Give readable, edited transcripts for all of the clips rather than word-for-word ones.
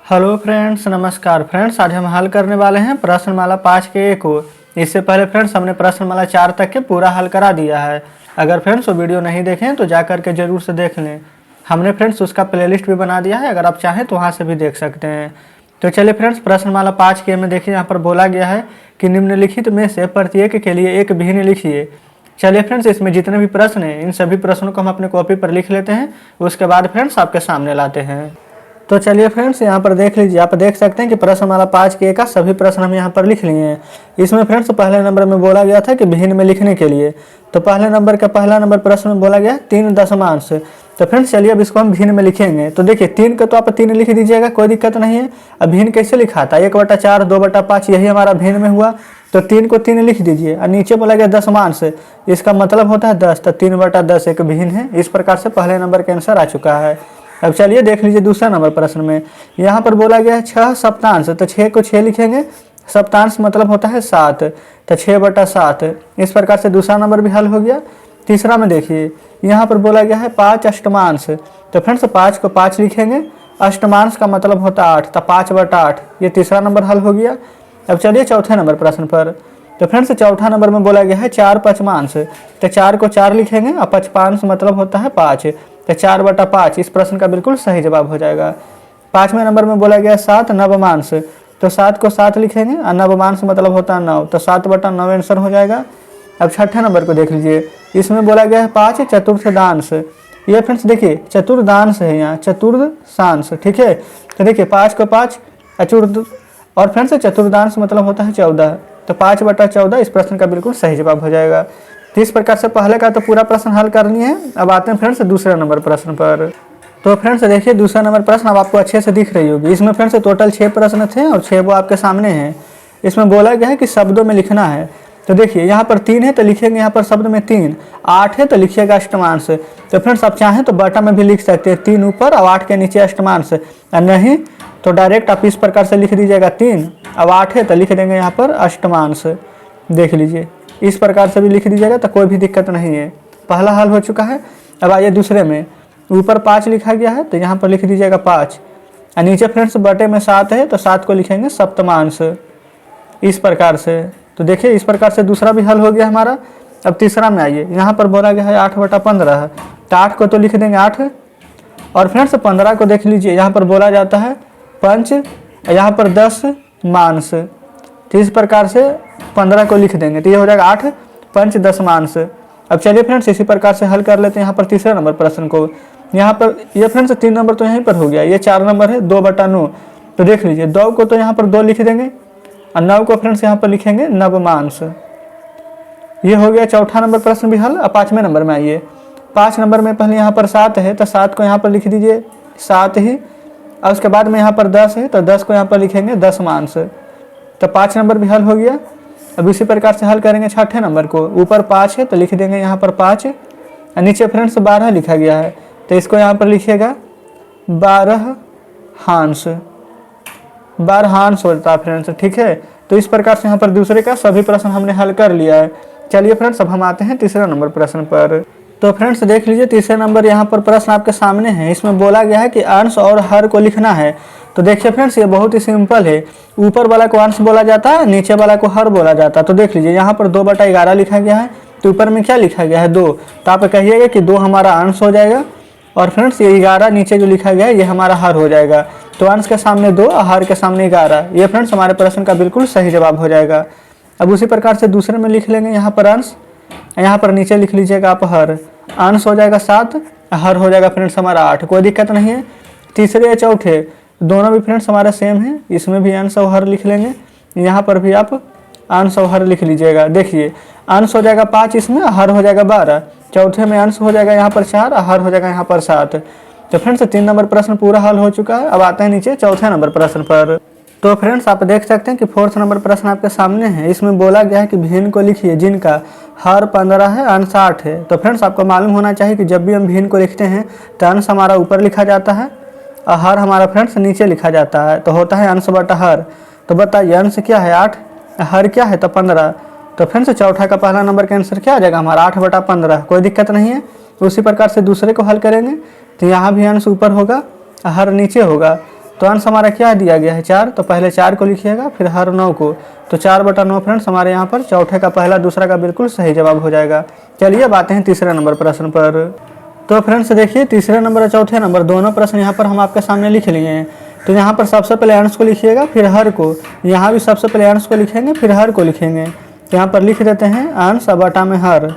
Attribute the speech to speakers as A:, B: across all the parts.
A: Hello friends, नमस्कार friends. आज हम हल करने वाले हैं प्रश्नमाला 5 के 1 को। इससे पहले फ्रेंड्स हमने प्रश्नमाला 4 तक के पूरा हल करा दिया है। अगर फ्रेंड्स वो वीडियो नहीं देखें तो जा करके ज़रूर से देख लें। हमने फ्रेंड्स उसका प्लेलिस्ट भी बना दिया है, अगर आप चाहें तो वहाँ से भी देख सकते हैं। तो चलिए फ्रेंड्स, प्रश्नमाला 5 के में देखिए, यहाँ पर बोला गया है कि निम्नलिखित में से प्रत्येक के लिए एक भिन्न लिखिए। चलिए फ्रेंड्स, इसमें जितने भी प्रश्न हैं इन सभी प्रश्नों को हम अपने कॉपी पर लिख लेते हैं, उसके बाद फ्रेंड्स आपके सामने लाते हैं। तो चलिए फ्रेंड्स, यहाँ पर देख लीजिए, आप देख सकते हैं कि प्रश्नमाला 5 के का सभी प्रश्न हम यहाँ पर लिख लिए हैं। इसमें फ्रेंड्स पहले नंबर में बोला गया था कि भिन्न में लिखने के लिए, तो पहले नंबर का पहला नंबर प्रश्न में बोला गया 3 दशमांश। तो फ्रेंड्स चलिए अब इसको हम भिन्न में लिखेंगे। तो देखिए 3 का तो आप 3 लिख दीजिएगा, कोई दिक्कत नहीं है। अब भिन्न कैसे लिखा था, 1/4 2/5, यही हमारा भिन्न में हुआ। तो 3 को 3 लिख दीजिए। और नीचे बोला गया दशमांश, इसका मतलब होता है 10, तो 3/10 एक भिन्न है। इस प्रकार से पहले नंबर का आंसर आ चुका है। अब चलिए देख लीजिए दूसरा नंबर प्रश्न में, यहाँ पर बोला गया है 6 सप्तांश। तो 6 को 6 लिखेंगे, सप्तांश मतलब होता है 7, तो 6/7। इस प्रकार से दूसरा नंबर भी हल हो गया। तीसरा में देखिए, यहाँ पर बोला गया है 5 अष्टमांश। तो फ्रेंड्स 5 को 5 लिखेंगे, अष्टमांश का मतलब होता है 8, तो 5/8। ये तीसरा नंबर हल हो गया। अब चलिए चौथे नंबर प्रश्न पर। तो फ्रेंड्स चौथा नंबर में बोला गया है 4 पंचमांश। तो 4 को 4 लिखेंगे और पंचमांश मतलब होता है 5, तो 4/5। इस प्रश्न का बिल्कुल सही जवाब हो जाएगा। पाँचवें नंबर में बोला गया 7 नवमांश। तो 7 को 7 लिखेंगे और नवमांश मतलब होता है 9, तो 7/9 आंसर हो जाएगा। अब छठे नंबर को देख लीजिए, इसमें बोला गया है 5 चतुर्थांश। ये फ्रेंड्स देखिए चतुर्दांश है, यहाँ चतुर्थांश, ठीक है। तो देखिए 5 को 5 चतुर्थ, और फ्रेंड्स चतुर्दांश मतलब होता है 14, तो 5/14 इस प्रश्न का बिल्कुल सही जवाब हो जाएगा। तो इस प्रकार से पहले का तो पूरा प्रश्न हल कर लिए हैं। अब आते हैं फ्रेंड्स दूसरे नंबर प्रश्न पर। तो फ्रेंड्स देखिए दूसरा नंबर प्रश्न अब आपको अच्छे से दिख रही होगी। इसमें फ्रेंड्स टोटल 6 प्रश्न थे और 6 वो आपके सामने हैं। इसमें बोला गया है कि शब्दों में लिखना है। तो देखिए यहाँ पर 3 है तो लिखेंगे यहाँ पर शब्द में 3, 8 है तो लिखिएगा अष्टमांश। तो फ्रेंड्स आप चाहें तो बटा में भी लिख सकते हैं, 3 ऊपर और 8 के नीचे अष्टमांश, और नहीं तो डायरेक्ट आप इस प्रकार से लिख दीजिएगा 3, अब 8 है तो लिख देंगे यहाँ पर अष्टमांश। देख लीजिए इस प्रकार से भी लिख दीजिएगा तो कोई भी दिक्कत नहीं है। पहला हल हो चुका है। अब आइए दूसरे में, ऊपर 5 लिखा गया है तो यहाँ पर लिख दीजिएगा 5, और नीचे फ्रेंड्स बटे में 7 है तो 7 को लिखेंगे सप्तमांश, इस प्रकार से। तो देखिए इस प्रकार से दूसरा भी हल हो गया हमारा। अब तीसरा में आइए, यहाँ पर बोला गया है 8/15, तो 8 को तो लिख देंगे 8, और फ्रेंड्स 15 को देख लीजिए, यहाँ पर बोला जाता है पंच, यहाँ पर 10 मांस। तो इस प्रकार से 15 को लिख देंगे, तो ये हो जाएगा 8 पंच 10 मांस। अब चलिए फ्रेंड्स इसी प्रकार से हल कर लेते हैं यहाँ पर तीसरे नंबर प्रश्न को। यहाँ पर ये फ्रेंड्स 3 नंबर तो यहीं पर हो गया, ये 4 नंबर है 2/9। तो देख लीजिए 2 को तो यहाँ पर 2 लिख देंगे, और 9 को फ्रेंड्स यहाँ पर लिखेंगे नवमांश। ये हो गया चौथा नंबर प्रश्न भी हल। अब 5वें नंबर में आइए, 5 नंबर में पहले यहाँ पर 7 है तो 7 को यहाँ पर लिख दीजिए 7 ही, और उसके बाद में यहाँ पर 10 है तो 10 को यहाँ पर लिखेंगे दशमांश। तो 5 नंबर भी हल हो गया। अब इसी प्रकार से हल करेंगे छठे नंबर को। ऊपर 5 है तो लिख देंगे यहाँ पर 5, और नीचे फ्रेंड्स 12 लिखा गया है तो इसको यहाँ पर लिखिएगा 12 हांस, 12 हांस होता है फ्रेंड्स, ठीक है। तो इस प्रकार से यहाँ पर दूसरे का सभी प्रश्न हमने हल कर लिया है। चलिए फ्रेंड्स अब हम आते हैं तीसरे नंबर प्रश्न पर। तो फ्रेंड्स देख लीजिए तीसरे नंबर यहाँ पर प्रश्न आपके सामने है। इसमें बोला गया है कि अंश और हर को लिखना है। तो देखिए फ्रेंड्स ये बहुत ही सिंपल है, ऊपर वाला को अंश बोला जाता है, नीचे वाला को हर बोला जाता है। तो देख लीजिए यहाँ पर 2/11 लिखा गया है, तो ऊपर में क्या लिखा गया है 2, तो आप कहिएगा कि 2 हमारा अंश हो जाएगा, और फ्रेंड्स ये 11 नीचे जो लिखा गया है ये हमारा हर हो जाएगा। तो अंश के सामने 2 और हर के सामने 11, ये फ्रेंड्स हमारे प्रश्न का बिल्कुल सही जवाब हो जाएगा। अब उसी प्रकार से दूसरे में लिख लेंगे यहाँ पर अंश, यहाँ पर नीचे लिख लीजिएगा आप हर। अंश हो जाएगा 7, हर हो जाएगा फ्रेंड्स हमारा 8, कोई दिक्कत नहीं है। तीसरे या चौथे दोनों भी फ्रेंड्स हमारा सेम है, इसमें भी अंश और हर लिख लेंगे, यहाँ पर भी आप अंश और हर लिख लीजिएगा। देखिए अंश हो जाएगा 5 इसमें, हर हो जाएगा 12, चौथे में अंश हो जाएगा यहाँ पर 4 और हर हो जाएगा यहाँ पर 7। तो फ्रेंड्स 3 नंबर प्रश्न पूरा हल हो चुका है। अब आते हैं नीचे चौथे नंबर प्रश्न पर। तो फ्रेंड्स आप देख सकते हैं कि 4th नंबर प्रश्न आपके सामने है। इसमें बोला गया है कि भिन्न को लिखिए जिनका हर 15 है अंश 8 है। तो फ्रेंड्स आपको मालूम होना चाहिए कि जब भी हम भिन्न को लिखते हैं तो अंश हमारा ऊपर लिखा जाता है और हर हमारा फ्रेंड्स नीचे लिखा जाता है, तो होता है अंश बटा हर। तो बताइए अंश क्या है 8, हर क्या है तो 15। तो फ्रेंड्स चौथा का पहला नंबर का आंसर क्या आ जाएगा हमारा 8/15, कोई दिक्कत नहीं है। उसी प्रकार से दूसरे को हल करेंगे तो यहाँ भी अंश ऊपर होगा, हर नीचे होगा, तो अंश हमारा क्या दिया गया है 4, तो पहले 4 को लिखिएगा फिर हर 9 को, तो 4/9 फ्रेंड्स हमारे यहाँ पर चौथे का पहला दूसरा का बिल्कुल सही जवाब हो जाएगा। चलिए अब आते हैं तीसरे नंबर प्रश्न पर। तो फ्रेंड्स देखिए तीसरे नंबर और चौथे नंबर दोनों प्रश्न यहाँ पर हम आपके सामने लिख लिए हैं। तो यहाँ पर सबसे पहले अंश को लिखिएगा फिर हर को, यहाँ भी सबसे पहले अंश को लिखेंगे फिर हर को लिखेंगे। तो यहाँ पर लिख देते हैं अंश बटा में हर।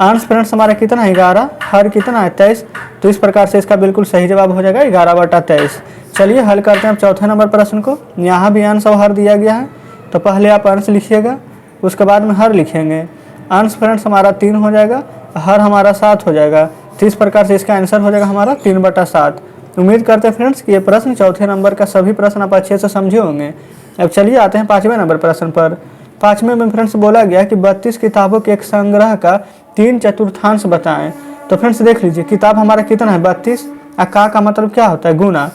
A: अंश फ्रेंड्स हमारा कितना है 11, हर कितना है 23, तो इस प्रकार से इसका बिल्कुल सही जवाब हो जाएगा 11/23। चलिए हल करते हैं अब चौथे नंबर प्रश्न को। यहाँ भी अंश और हर दिया गया है, तो पहले आप अंश लिखिएगा उसके बाद में हर लिखेंगे। अंश फ्रेंड्स हमारा 3 हो जाएगा, हर हमारा 7 हो जाएगा, तो इस प्रकार से इसका आंसर हो जाएगा हमारा 3/7। उम्मीद करते हैं फ्रेंड्स कि ये प्रश्न चौथे नंबर का सभी प्रश्न आप अच्छे से समझे होंगे। अब चलिए आते हैं पाँचवें नंबर प्रश्न पर। पाँचवें में फ्रेंड्स बोला गया कि 32 किताबों के एक संग्रह का 3/4 बताएं। तो फ्रेंड्स देख लीजिए किताब हमारा कितना है 32, का मतलब क्या होता है गुना,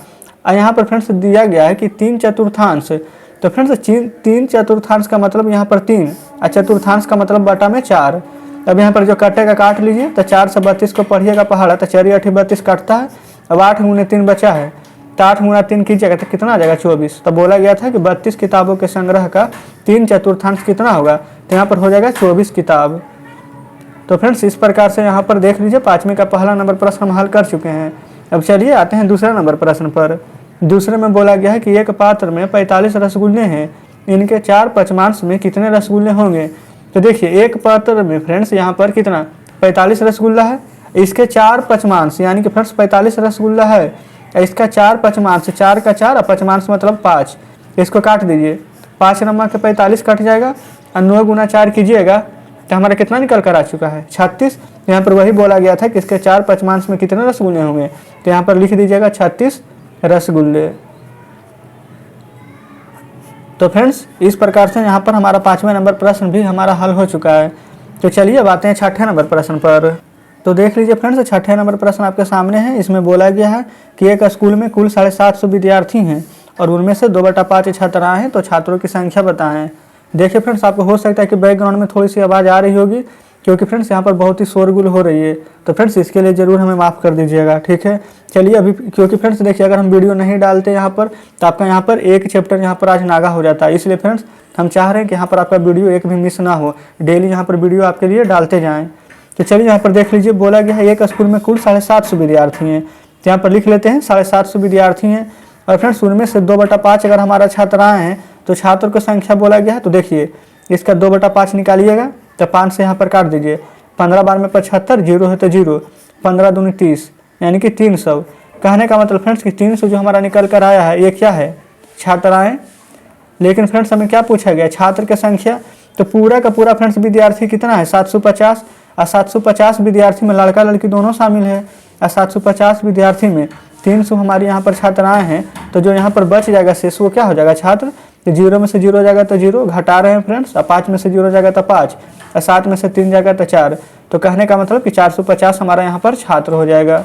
A: और यहाँ पर फ्रेंड्स दिया गया है कि 3/4। तो फ्रेंड्स 3/4 का मतलब यहाँ पर 3 और चतुर्थांश का मतलब बटा में 4। अब यहाँ पर जो कटेगा काट लीजिए, तो 4 से 32 को पढ़िएगा पहाड़ा, तो 4 8 32 काटता है। अब 8 × 3 बचा है, तो 8 × 3 कीजिएगा तो कितना आ जाएगा 24। तो बोला गया था कि 32 किताबों के संग्रह का 3/4 कितना होगा, तो यहाँ पर हो जाएगा 24 किताब। तो फ्रेंड्स इस प्रकार से यहाँ पर देख लीजिए पाँचवें का पहला नंबर प्रश्न हम हल कर चुके हैं। अब चलिए आते हैं दूसरे नंबर प्रश्न पर। दूसरे में बोला गया है कि एक पात्र में 45 रसगुल्ले हैं, इनके 4 पंचमांश में कितने रसगुल्ले होंगे। तो देखिए एक पात्र में फ्रेंड्स यहाँ पर कितना 45 रसगुल्ला है, इसके 4 पंचमांश यानी कि फ्रेंड्स 45 रसगुल्ला है, इसका 4 पंचमांश, 4 का 4 और पंचमांश मतलब 5, इसको काट दीजिए। 5 नंबर के 45 कट जाएगा और 9 × 4 कीजिएगा तो हमारा कितना निकल कर आ चुका है 36। यहाँ पर वही बोला गया था कि इसके 4 पंचमांश में कितने रसगुल्ले होंगे, तो यहाँ पर लिख दीजिएगा 36 रसगुल्ले। तो फ्रेंड्स इस प्रकार से यहाँ पर हमारा पाँचवें नंबर प्रश्न भी हमारा हल हो चुका है। तो चलिए अब आते हैं छठे नंबर प्रश्न पर। तो देख लीजिए फ्रेंड्स छठे नंबर प्रश्न आपके सामने है। इसमें बोला गया है कि एक स्कूल में कुल 750 विद्यार्थी हैं और उनमें से 2/5 छात्राएं हैं, तो छात्रों की संख्या बताएं। देखिए फ्रेंड्स आपको हो सकता है कि बैकग्राउंड में थोड़ी सी आवाज़ आ रही होगी, क्योंकि फ्रेंड्स यहाँ पर बहुत ही शोरगुल हो रही है, तो फ्रेंड्स इसके लिए ज़रूर हमें माफ़ कर दीजिएगा, ठीक है। चलिए अभी क्योंकि फ्रेंड्स देखिए अगर हम वीडियो नहीं डालते यहाँ पर तो आपका यहाँ पर एक चैप्टर यहाँ पर आज नागा हो जाता है, इसलिए फ्रेंड्स हम चाह रहे हैं कि यहाँ पर आपका वीडियो एक भी मिस ना हो, डेली यहाँ पर वीडियो आपके लिए डालते जाएँ। तो चलिए यहाँ पर देख लीजिए बोला गया है एक स्कूल में कुल 750 विद्यार्थी हैं, तो यहाँ पर लिख लेते हैं 750 विद्यार्थी हैं और फ्रेंड्स उनमें से 2/5 अगर हमारा छात्राएँ हैं तो छात्रों की संख्या बोला गया है। तो देखिए इसका 2/5 निकालिएगा तो 5 से यहाँ पर काट दीजिए, 15 बार में 75, 0 है तो 0, 15 दूनी 30 यानी कि 300। कहने का मतलब फ्रेंड्स कि 300 जो हमारा निकल कर आया है ये क्या है छात्राएं, लेकिन फ्रेंड्स हमें क्या पूछा गया छात्र की संख्या। तो पूरा का पूरा फ्रेंड्स विद्यार्थी कितना है 750, और 750 विद्यार्थी में लड़का लड़की दोनों शामिल है, और 750 विद्यार्थी में 300 हमारे यहाँ पर छात्राएं हैं, तो जो यहाँ पर बच जाएगा शेष वो क्या हो जाएगा छात्र। तो 0 में से 0 जाएगा तो 0 घटा रहे हैं फ्रेंड्स, और 5 में से 0 जाएगा तो 5, और 7 में से 3 जाएगा तो 4। तो कहने का मतलब कि 450 हमारा यहाँ पर छात्र हो जाएगा।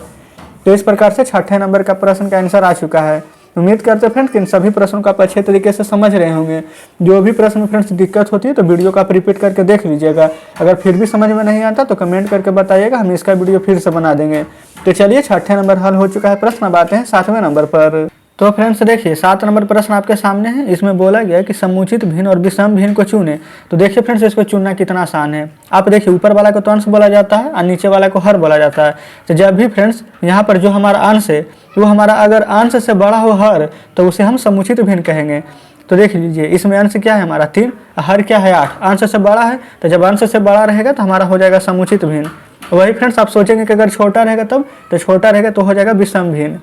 A: तो इस प्रकार से छठे नंबर का प्रश्न का आंसर आ चुका है। उम्मीद करते हैं फ्रेंड्स कि इन सभी प्रश्नों को आप अच्छे तरीके से समझ रहे होंगे। जो भी प्रश्न में फ्रेंड्स दिक्कत होती है तो वीडियो को आप रिपीट करके देख लीजिएगा, अगर फिर भी समझ में नहीं आता तो कमेंट करके बताइएगा, हम इसका वीडियो फिर से बना देंगे। तो चलिए छठे नंबर हल हो चुका है प्रश्न, अब आते हैं 7वें नंबर पर। तो फ्रेंड्स देखिए 7 नंबर प्रश्न आपके सामने है। इसमें बोला गया है कि समुचित भिन्न और विषम भिन्न को चुने। तो देखिए फ्रेंड्स इसको चुनना कितना आसान है। आप देखिए ऊपर वाला को तो अंश बोला जाता है और नीचे वाला को हर बोला जाता है। तो जब भी फ्रेंड्स यहाँ पर जो हमारा अंश है वो हमारा अगर अंश से बड़ा हो हर तो उसे हम समुचित भिन्न कहेंगे। तो देख लीजिए इसमें अंश क्या है हमारा 3, हर क्या है 8, अंश से बड़ा है, तो जब अंश से बड़ा रहेगा तो हमारा हो जाएगा समुचित भिन्न। वही फ्रेंड्स आप सोचेंगे कि अगर छोटा रहेगा तब, तो छोटा रहेगा तो हो जाएगा विषम भिन्न।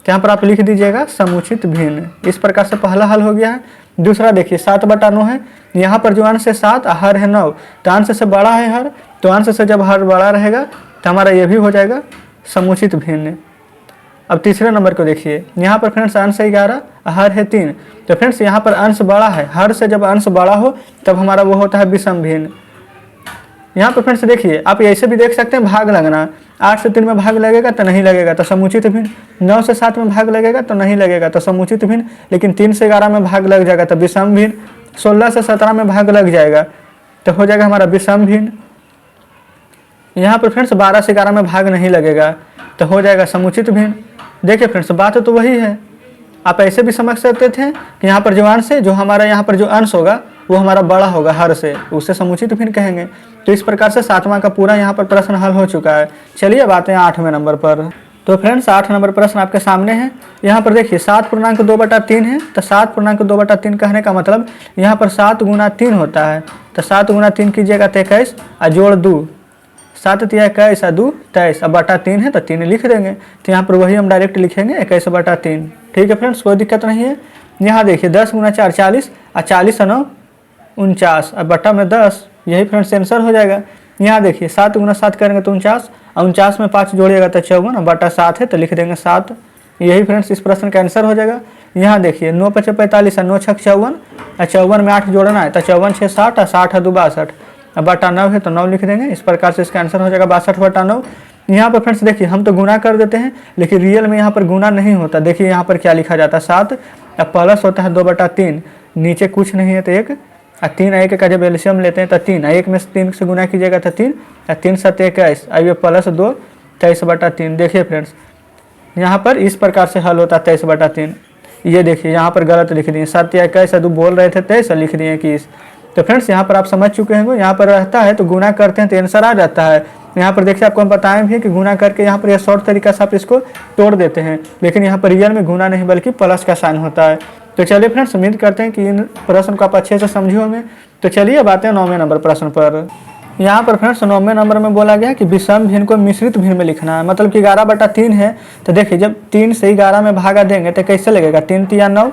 A: यहाँ पर आप लिख दीजिएगा समुचित भिन्न। इस प्रकार से पहला हल हो गया है। दूसरा देखिए 7/9 है, यहाँ पर जो अंश है 7 हर है 9, तो अंश से बड़ा है हर, तो अंश से जब हर बड़ा रहेगा तो हमारा ये भी हो जाएगा समुचित भिन्न। अब तीसरे नंबर को देखिए, यहाँ पर फ्रेंड्स अंश है 11 हर है 3, तो फ्रेंड्स यहाँ पर अंश बड़ा है, हर से जब अंश बड़ा हो तब हमारा वो होता है विषम भिन्न। यहाँ पर फ्रेंड्स देखिए आप ऐसे भी देख सकते हैं भाग लगना, 8 से 3 में भाग लगेगा तो नहीं लगेगा तो समुचित भिन्न, 9 से 7 में भाग लगेगा तो नहीं लगेगा तो समुचित भिन्न, लेकिन 3 से 11 में भाग लग जाएगा तो विषम भिन्न, 16 से 17 में भाग लग जाएगा तो हो जाएगा हमारा विषम भिन्न। यहाँ पर फ्रेंड्स 12 से 11 में भाग नहीं लगेगा तो हो जाएगा समुचित भिन्न। देखिए फ्रेंड्स बात तो वही है, आप ऐसे भी समझ सकते थे कि यहाँ पर जो अंश है, जो हमारा यहाँ पर जो अंश होगा वो हमारा बड़ा होगा हर से, उससे समुचित भिन्न कहेंगे। तो इस प्रकार से 7वां का पूरा यहाँ पर प्रश्न हल हो चुका है। चलिए अब आते हैं 8वें नंबर पर। तो फ्रेंड्स 8 नंबर प्रश्न आपके सामने है। यहाँ पर देखिए 7.2/3 है, तो 7.2/3 कहने का मतलब यहाँ पर 7 गुना 3 होता है। तो 7 गुना 3 कीजिएगा तो 21 और जोड़ 2, 7 तिया 21 और 2 23 और बटा 3 है तो 3 लिख देंगे। तो यहाँ पर वही हम डायरेक्ट लिखेंगे 21/3। ठीक है फ्रेंड्स, कोई दिक्कत नहीं है। यहाँ देखिए 10 गुना 4 40 और 40 और 9 49 और बटा में 10, यही फ्रेंड्स आंसर हो जाएगा। यहाँ देखिए 7 गुना 7 करेंगे तो 49 और 49 में 5 जोड़िएगा तो 54 और बटा 7 है तो लिख देंगे 7, यही फ्रेंड्स इस प्रश्न का आंसर हो जाएगा। यहाँ देखिए 9 × 5 = 45 और 9 × 6 = 54 और 54 में 8 जोड़ना है तो 54 × 6 = 60 और 60 और 2 = 62 और बटा 9 है तो 9 लिख देंगे। इस प्रकार से इसका आंसर हो जाएगा 62/9। यहाँ पर फ्रेंड्स देखिए हम तो गुना कर देते हैं, लेकिन रियल में यहाँ पर गुना नहीं होता। देखिए यहाँ पर क्या लिखा जाता है 7 और प्लस होता है 2/3, नीचे कुछ नहीं है तो 1 और 3 1 का जब एलसीएम लेते हैं तो 3, 1 में 3 से गुना कीजिएगा तो 3 और 3 × 7 = 21 और ये प्लस 2 23/3। देखिए फ्रेंड्स यहाँ पर इस प्रकार से हल होता है 23/3। ये देखिए यहाँ पर गलत लिख दिए, 7 या 21 और 2 बोल रहे थे 23 लिख दिए 21। तो फ्रेंड्स यहाँ पर आप समझ चुके हैं, यहाँ पर रहता है तो गुना करते हैं तो आंसर आ जाता है। यहाँ पर देखिए आपको हम बताएं भी कि गुना करके यहाँ पर यह शॉर्ट तरीका से आप इसको तोड़ देते हैं, लेकिन यहाँ पर रियल में गुना नहीं बल्कि प्लस का साइन होता है। तो चलिए फ्रेंड्स उम्मीद करते हैं कि इन प्रश्न को आप अच्छे से समझे होंगे। तो चलिए अब आते हैं 9वें नंबर प्रश्न पर। यहाँ पर फ्रेंड्स 9वें नंबर में बोला गया कि विषम भिन्न को मिश्रित भिन्न में लिखना है। मतलब कि 11/3 है, तो देखिए जब 3 से 11 में भागा देंगे तो कैसे लगेगा, 3 × 3 = 9,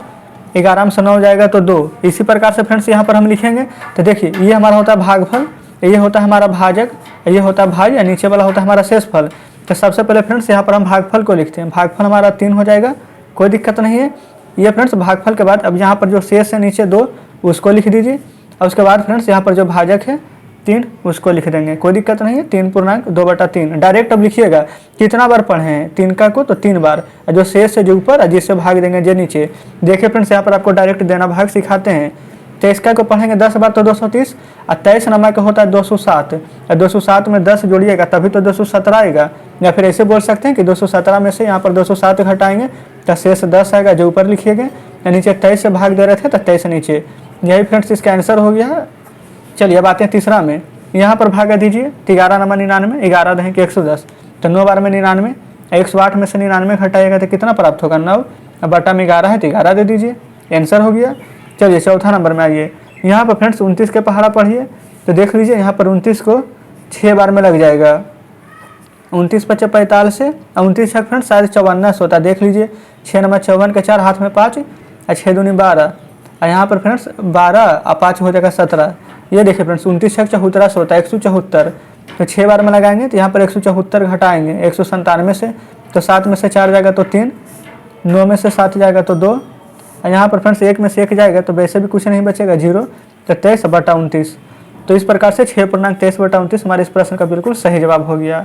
A: 11 में से 9 जाएगा तो 2। इसी प्रकार से फ्रेंड्स यहाँ पर हम लिखेंगे। तो देखिए ये हमारा होता है भागफल, ये होता है हमारा भाजक, ये होता है भाज्य, नीचे वाला होता है हमारा शेषफल। तो सबसे पहले फ्रेंड्स यहाँ पर हम भागफल को लिखते हैं। भागफल हमारा 3 हो जाएगा, कोई दिक्कत नहीं है। ये फ्रेंड्स भागफल के बाद अब यहाँ पर जो शेष है नीचे 2 उसको लिख दीजिए, और उसके बाद फ्रेंड्स यहाँ पर जो भाजक है 3 उसको लिख देंगे, कोई दिक्कत नहीं है। 3.2/3 डायरेक्ट अब लिखिएगा कितना बार पढ़े हैं 3 का को तो 3 बार, और जो शेष है जो ऊपर और जिससे भाग देंगे जो नीचे। देखिए फ्रेंड्स यहाँ पर आपको डायरेक्ट देना भाग सिखाते हैं। 23 का को पढ़ेंगे 10 बार तो 230 और 23 नंबर का होता है 207 और 207 में 10 जोड़िएगा तभी तो 217 आएगा। या फिर ऐसे बोल सकते हैं कि 217 में से यहाँ पर 207 घटाएंगे तो शेष 10 आएगा जो ऊपर लिखिएगा, या नीचे 23 से भाग दे रहे थे तो 23 नीचे। यही फ्रेंड्स इसका आंसर हो गया। चलिए अब आते हैं तीसरा में। यहाँ पर भागा दीजिए 11 नंबर 99, 11 दहें कि 110, तो 9 बार में 99, 108 में से 99 घटाएगा तो कितना प्राप्त होगा 9, अब बटा में 11 है तो 11 दे दीजिए, आंसर हो गया। चलिए चौथा नंबर में आइए। यहाँ पर फ्रेंड्स 29 के पहाड़ा पढ़िए, तो देख लीजिए यहाँ पर 29 को 6 बार में लग जाएगा। 29 × 5 = 45 है, 29 छक फ्रेंड्स शायद 54 होता है। देख लीजिए 6 नंबर 54 के 4 हाथ में 5 और 6 दूनी 12 और यहाँ पर फ्रेंड्स 12 और 5 हो जाएगा 17। ये देखिए फ्रेंड्स 29 छक 74 होता है 174, तो 6 बार में लगाएंगे तो यहाँ पर 174 घटाएंगे 197 से, तो 7 में से 4 जाएगा तो 3, 9 में से 7 जाएगा तो 2 और यहाँ पर फ्रेंड्स 1 में से 1 जाएगा तो वैसे भी कुछ नहीं बचेगा 0, तो 23/29। तो इस प्रकार से 6.23/29 हमारे इस प्रश्न का बिल्कुल सही जवाब हो गया।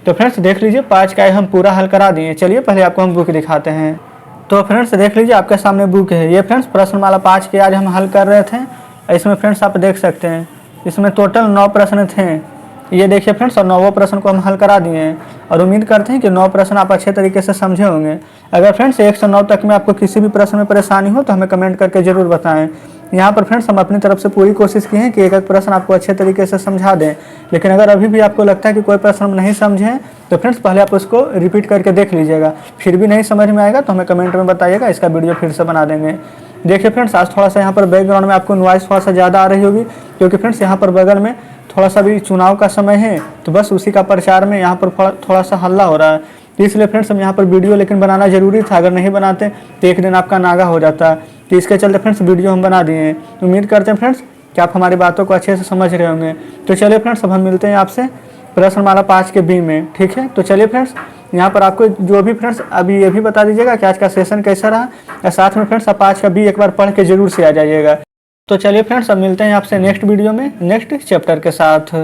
A: तो फ्रेंड्स देख लीजिए 5 का हम पूरा हल करा दिए। चलिए पहले आपको हम बुक दिखाते हैं। तो फ्रेंड्स देख लीजिए आपके सामने बुक है। ये फ्रेंड्स प्रश्नमाला 5 के आज हम हल कर रहे थे। इसमें फ्रेंड्स आप देख सकते हैं इसमें टोटल 9 प्रश्न थे। ये देखिए फ्रेंड्स और 9वां प्रश्न को हम हल करा दिए हैं और उम्मीद करते हैं कि 9 प्रश्न आप अच्छे तरीके से समझे होंगे। अगर फ्रेंड्स 1 से 9 तक में आपको किसी भी प्रश्न में परेशानी हो तो हमें कमेंट करके ज़रूर बताएं। यहाँ पर फ्रेंड्स हम अपनी तरफ से पूरी कोशिश की है कि एक एक प्रश्न आपको अच्छे तरीके से समझा दें, लेकिन अगर अभी भी आपको लगता है कि कोई प्रश्न हम नहीं समझें तो फ्रेंड्स पहले आप उसको रिपीट करके देख लीजिएगा। फिर भी नहीं समझ में आएगा तो हमें कमेंट में बताइएगा, इसका वीडियो फिर से बना देंगे। देखिए फ्रेंड्स आज थोड़ा सा यहाँ पर बैकग्राउंड में आपको नॉइस थोड़ा सा ज़्यादा आ रही होगी, क्योंकि फ्रेंड्स यहाँ पर बगल में थोड़ा सा भी चुनाव का समय है, तो बस उसी का प्रचार में यहाँ पर थोड़ा सा हल्ला हो रहा है। तो इसलिए फ्रेंड्स हम यहाँ पर वीडियो लेकिन बनाना जरूरी था, अगर नहीं बनाते तो एक दिन आपका नागा हो जाता। तो इसके चलते फ्रेंड्स वीडियो हम बना दिए हैं। उम्मीद करते हैं फ्रेंड्स कि आप हमारी बातों को अच्छे से समझ रहे होंगे। तो चलिए फ्रेंड्स अब हम मिलते हैं आपसे प्रश्नमाला 5 के बी में, ठीक है। तो चलिए फ्रेंड्स यहाँ पर आपको जो भी फ्रेंड्स अभी ये भी बता दीजिएगा कि आज का सेशन कैसा रहा, या साथ में फ्रेंड्स आप 5 का बी एक बार पढ़ के जरूर से आ जाइएगा। तो चलिए फ्रेंड्स अब मिलते हैं आपसे नेक्स्ट वीडियो में नेक्स्ट चैप्टर के साथ।